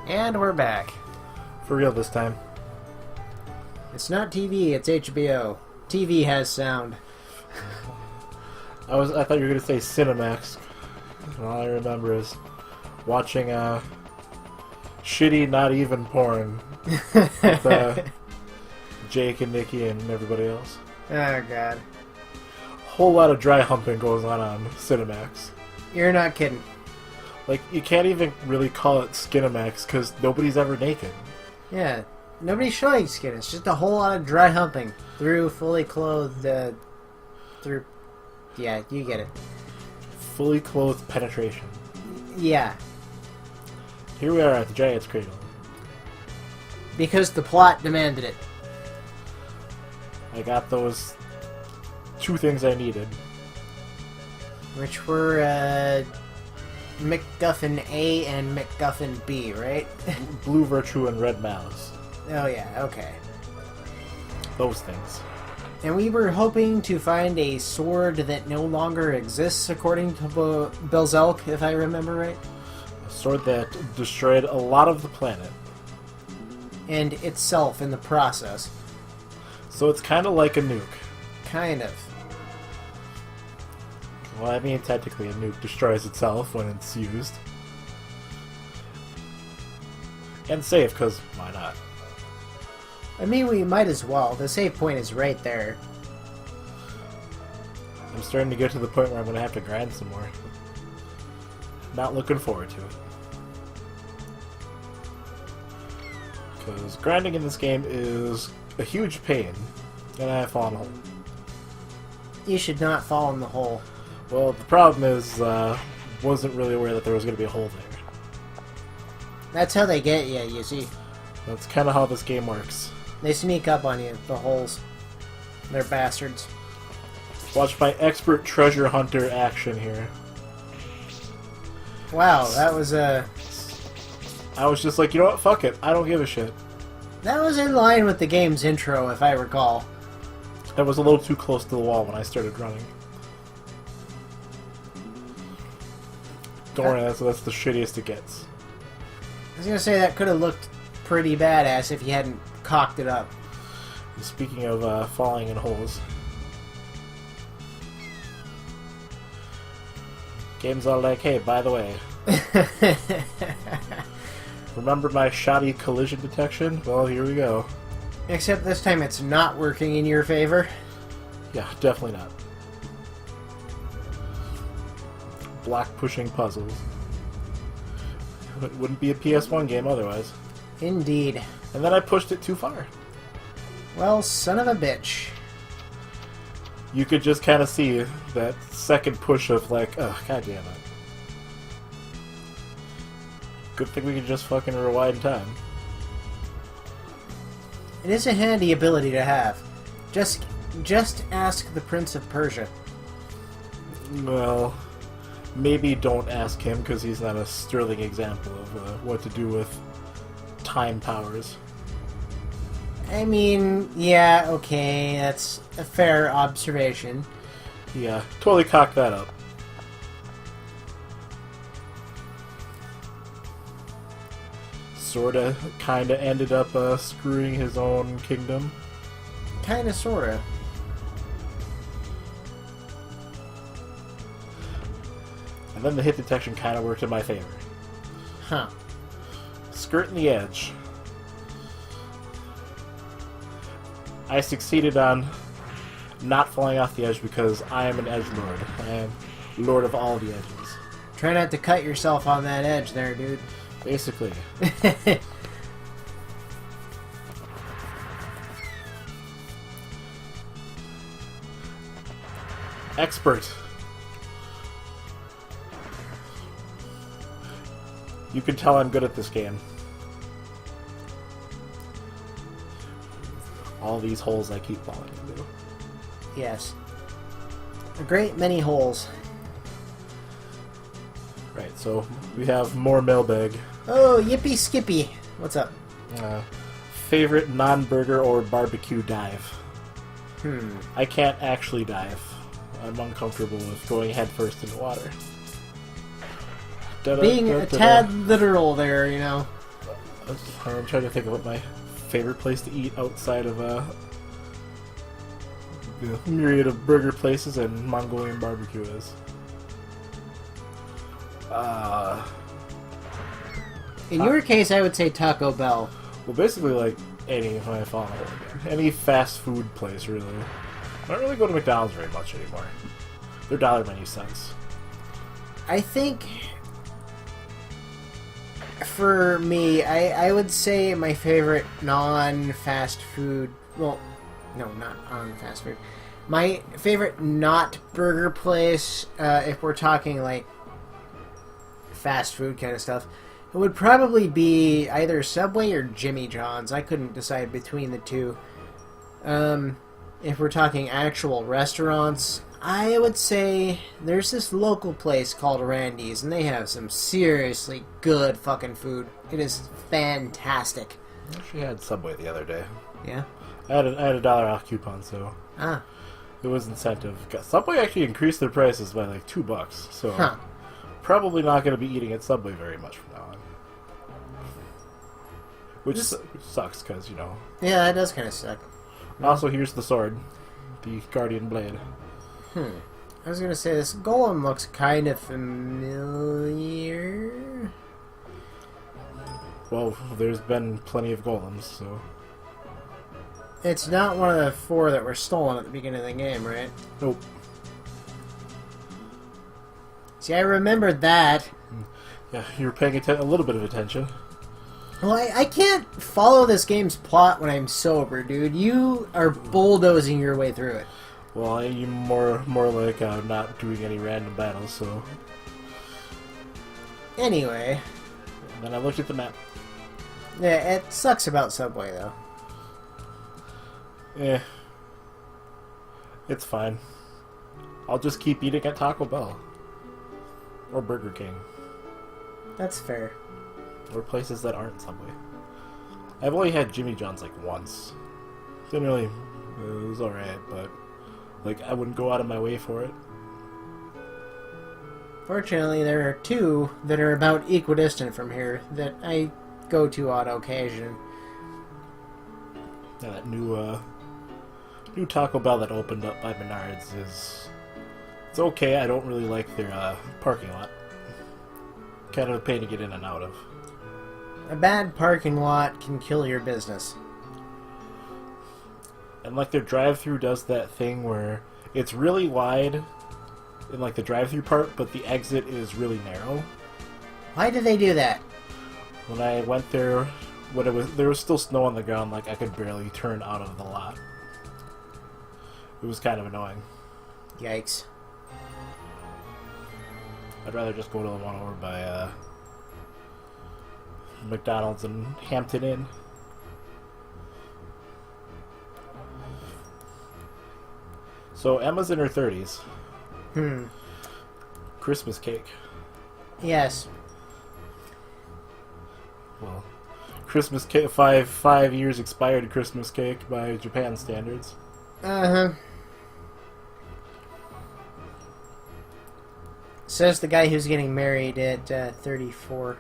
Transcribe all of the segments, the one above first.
And we're back. For real this time. It's not TV, it's HBO. TV has sound. I thought you were gonna say Cinemax. And all I remember is watching shitty, not even porn with Jake and Nikki and everybody else. Oh god. Whole lot of dry humping goes on Cinemax. You're not kidding. Like, you can't even really call it Skinemax because nobody's ever naked. Yeah, nobody's showing skin. It's just a whole lot of dry humping through fully clothed, through... Yeah, you get it. Fully clothed penetration. Yeah. Here we are at the Giant's Cradle. Because the plot demanded it. I got those two things I needed. Which were, MacGuffin A and MacGuffin B, right? Blue Virtue and Red Malice. Oh yeah, okay. Those things. And we were hoping to find a sword that no longer exists, according to Belzelk, if I remember right. A sword that destroyed a lot of the planet. And itself in the process. So it's kind of like a nuke. Kind of. Well, I mean, technically a nuke destroys itself when it's used. And safe, because why not? I mean, we might as well. The save point is right there. I'm starting to get to the point where I'm going to have to grind some more. Not looking forward to it. Because grinding in this game is a huge pain, and I have fallen a hole. You should not fall in the hole. Well, the problem is, wasn't really aware that there was going to be a hole there. That's how they get you, you see. That's kind of how this game works. They sneak up on you, the holes. They're bastards. Watch my expert treasure hunter action here. Wow, that was I was just like, you know what, fuck it, I don't give a shit. that was in line with the game's intro, if I recall. I was a little too close to the wall when I started running. Don't worry, that's the shittiest it gets. I was gonna say that could have looked pretty badass if you hadn't cocked it up. Speaking of falling in holes. Games are like, hey, by the way, remember my shoddy collision detection? Well, here we go. Except this time it's not working in your favor. Yeah, definitely not. Block pushing puzzles. It wouldn't be a PS1 game otherwise. Indeed. And then I pushed it too far. Well, son of a bitch. You could just kind of see that second push of like, oh, god damn it. Good thing we could just fucking rewind time. It is a handy ability to have. Just ask the Prince of Persia. Well, maybe don't ask him because he's not a sterling example of what to do with time powers. I mean, yeah, okay, that's a fair observation. Yeah, totally cocked that up. Sorta, kinda ended up screwing his own kingdom. Kinda, sorta. And then the hit detection kinda worked in my favor. Huh. Skirting the edge. I succeeded on not falling off the edge because I am an edgelord. I am lord of all the edges. Try not to cut yourself on that edge there, dude. Basically. Expert. You can tell I'm good at this game. All these holes I keep falling into. Yes. A great many holes. Right, so we have more mailbag. Oh, yippee skippy. What's up? Favorite non-burger or barbecue dive? I can't actually dive. I'm uncomfortable with going headfirst in the water. Being a tad literal there, you know. I'm trying to think of what my favorite place to eat outside of the myriad of burger places and Mongolian barbecue is. In your case, I would say Taco Bell. Well, basically, like any fast food place, really. I don't really go to McDonald's very much anymore. Their dollar menu sucks. I think for me, I would say my favorite non-fast food... Well, no, not non-fast food. My favorite not burger place, if we're talking like fast food kind of stuff, it would probably be either Subway or Jimmy John's. I couldn't decide between the two. If we're talking actual restaurants, I would say there's this local place called Randy's, and they have some seriously good fucking food. It is fantastic. I actually had Subway the other day. Yeah? I had a $1 off coupon, so it was incentive. Subway actually increased their prices by like $2, so probably not going to be eating at Subway very much from now on. Which sucks, because, you know... Yeah, that does kind of suck. Also, here's the sword. The Guardian Blade. I was gonna say, this golem looks kind of familiar. Well, there's been plenty of golems, so... It's not one of the 4 that were stolen at the beginning of the game, right? Nope. See, I remembered that. Yeah, you were paying a little bit of attention. Well, I can't follow this game's plot when I'm sober, dude. You are bulldozing your way through it. Well, you more like not doing any random battles, so... Anyway. And then I looked at the map. Yeah, it sucks about Subway, though. Eh. It's fine. I'll just keep eating at Taco Bell. Or Burger King. That's fair. Or places that aren't Subway. I've only had Jimmy John's like once. Didn't really... It was alright, but... Like, I wouldn't go out of my way for it. Fortunately, there are 2 that are about equidistant from here that I go to on occasion. Yeah, that new Taco Bell that opened up by Menards is... It's okay, I don't really like their parking lot. Kind of a pain to get in and out of. A bad parking lot can kill your business. And like their drive-thru does that thing where it's really wide in like the drive-thru part, but the exit is really narrow. Why did they do that? When I went there, there was still snow on the ground, like I could barely turn out of the lot. It was kind of annoying. Yikes. I'd rather just go to the one over by McDonald's and Hampton Inn. So Emma's in her 30s. Christmas cake. Yes. Well, Christmas cake, five years expired Christmas cake by Japan standards. Says the guy who's getting married at 34.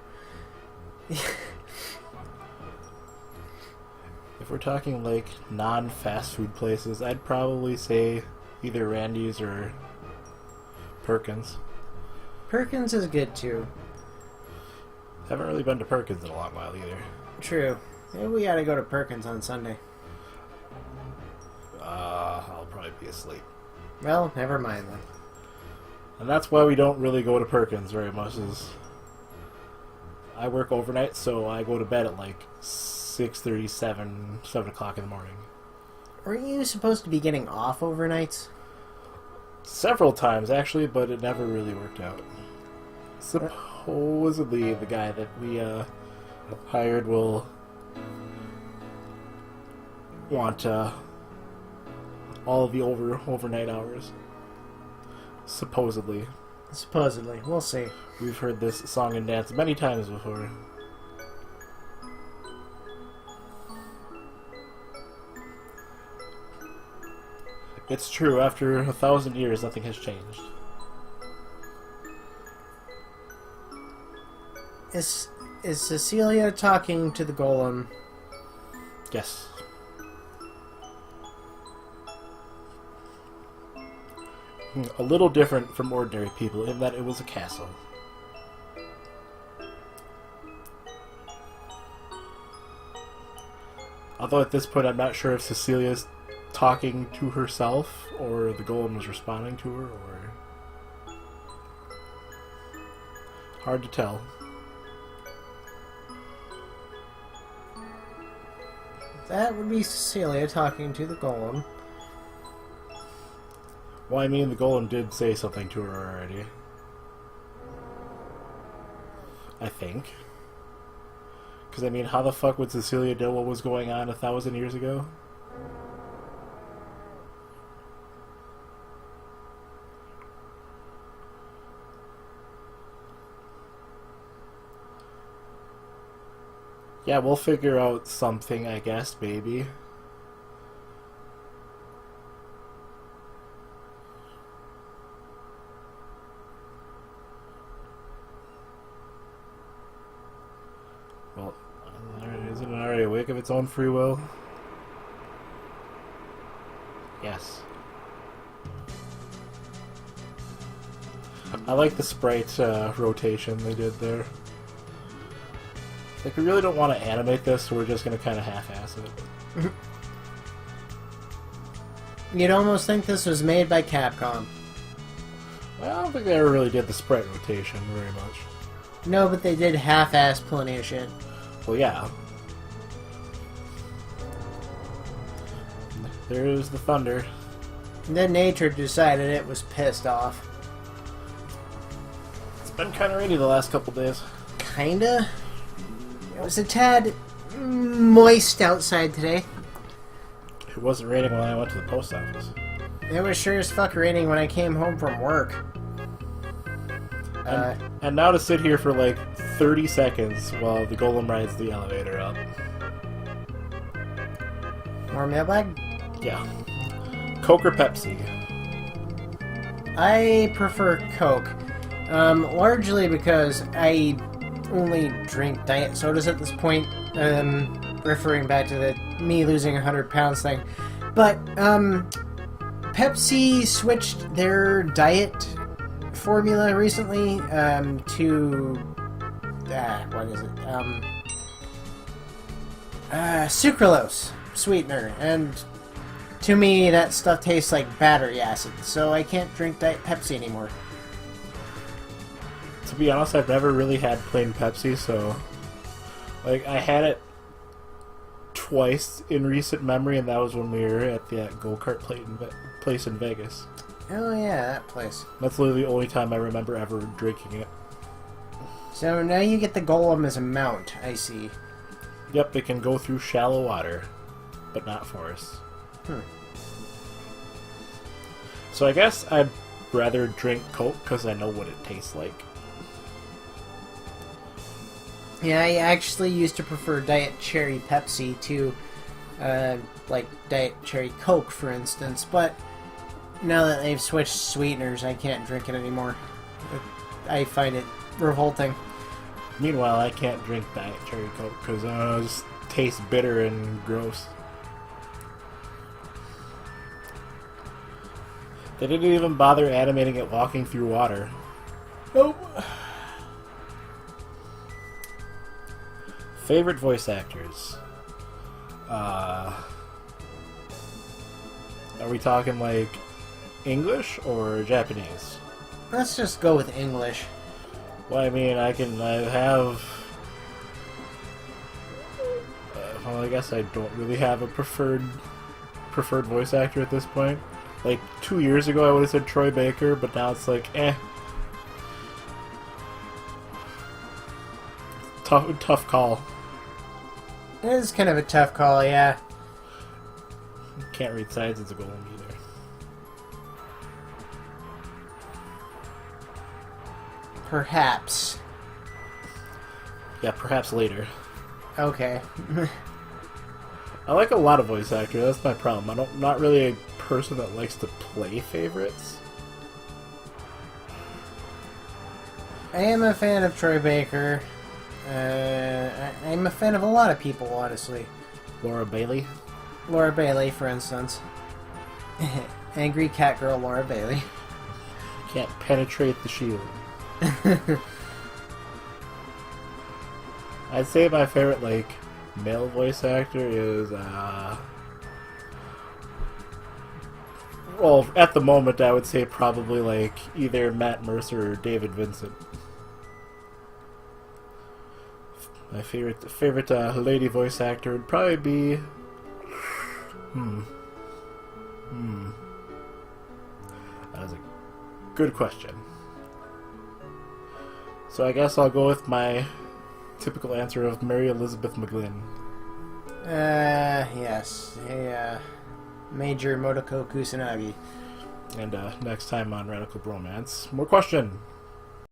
If we're talking like non-fast food places, I'd probably say either Randy's or Perkins. Perkins is good too. Haven't really been to Perkins in a long while either. True. Maybe we gotta go to Perkins on Sunday. I'll probably be asleep. Well, never mind then. And that's why we don't really go to Perkins very much, is I work overnight, so I go to bed at like 6:30, 7 o'clock in the morning. Weren't you supposed to be getting off overnights? Several times, actually, but it never really worked out. Supposedly, the guy that we hired will want all of the overnight hours. Supposedly. Supposedly. We'll see. We've heard this song and dance many times before. It's true, after 1,000 years, nothing has changed. Is Cecilia talking to the golem? Yes. A little different from ordinary people in that it was a castle. Although at this point I'm not sure if Cecilia's talking to herself or the golem was responding to her, or... hard to tell. That would be Cecilia talking to the golem. Well, I mean, the golem did say something to her already. I think. Because, I mean, how the fuck would Cecilia know what was going on 1,000 years ago? Yeah, we'll figure out something, I guess, maybe. Well, isn't it already awake of its own free will? Yes. I like the sprite rotation they did there. Like, we really don't want to animate this, so we're just going to kind of half-ass it. You'd almost think this was made by Capcom. Well, I don't think they ever really did the sprite rotation very much. No, but they did half-ass plenty of shit. Well, yeah. There's the thunder. And then nature decided it was pissed off. It's been kind of rainy the last couple days. Kinda. It was a tad moist outside today. It wasn't raining when I went to the post office. It was sure as fuck raining when I came home from work. And now to sit here for like 30 seconds while the golem rides the elevator up. More mailbag? Yeah. Coke or Pepsi? I prefer Coke. Largely because I only drink diet sodas at this point. Referring back to me losing 100 pounds thing. But, Pepsi switched their diet formula recently, to... what is it? Sucralose sweetener. And to me, that stuff tastes like battery acid. So I can't drink Diet Pepsi anymore. To be honest, I've never really had plain Pepsi, so... Like, I had it twice in recent memory, and that was when we were at the go-kart place in Vegas. Oh yeah, that place. That's literally the only time I remember ever drinking it. So now you get the golem as a mount, I see. Yep, it can go through shallow water, but not forests. So I guess I'd rather drink Coke because I know what it tastes like. Yeah, I actually used to prefer Diet Cherry Pepsi to, like, Diet Cherry Coke, for instance, but now that they've switched sweeteners, I can't drink it anymore. I find it revolting. Meanwhile, I can't drink Diet Cherry Coke because it just tastes bitter and gross. They didn't even bother animating it walking through water. Nope. Favorite voice actors? Are we talking like English or Japanese? Let's just go with English. Well, I mean, I have... well, I guess I don't really have a preferred voice actor at this point. Like, 2 years ago I would have said Troy Baker, but now it's like, eh. Tough call. It is kind of a tough call, yeah. Can't read sides as a golem either. Perhaps. Yeah, perhaps later. Okay. I like a lot of voice actors, that's my problem. I'm not really a person that likes to play favorites. I am a fan of Troy Baker. I'm a fan of a lot of people, honestly. Laura Bailey. Laura Bailey, for instance. Angry cat girl Laura Bailey. Can't penetrate the shield. I'd say my favorite, like, male voice actor is, well, at the moment, I would say probably, like, either Matt Mercer or David Vincent. My favorite lady voice actor would probably be... That was a good question. So I guess I'll go with my typical answer of Mary Elizabeth McGlynn. Yes. Hey, Major Motoko Kusanagi. And next time on Radical Bromance, more question.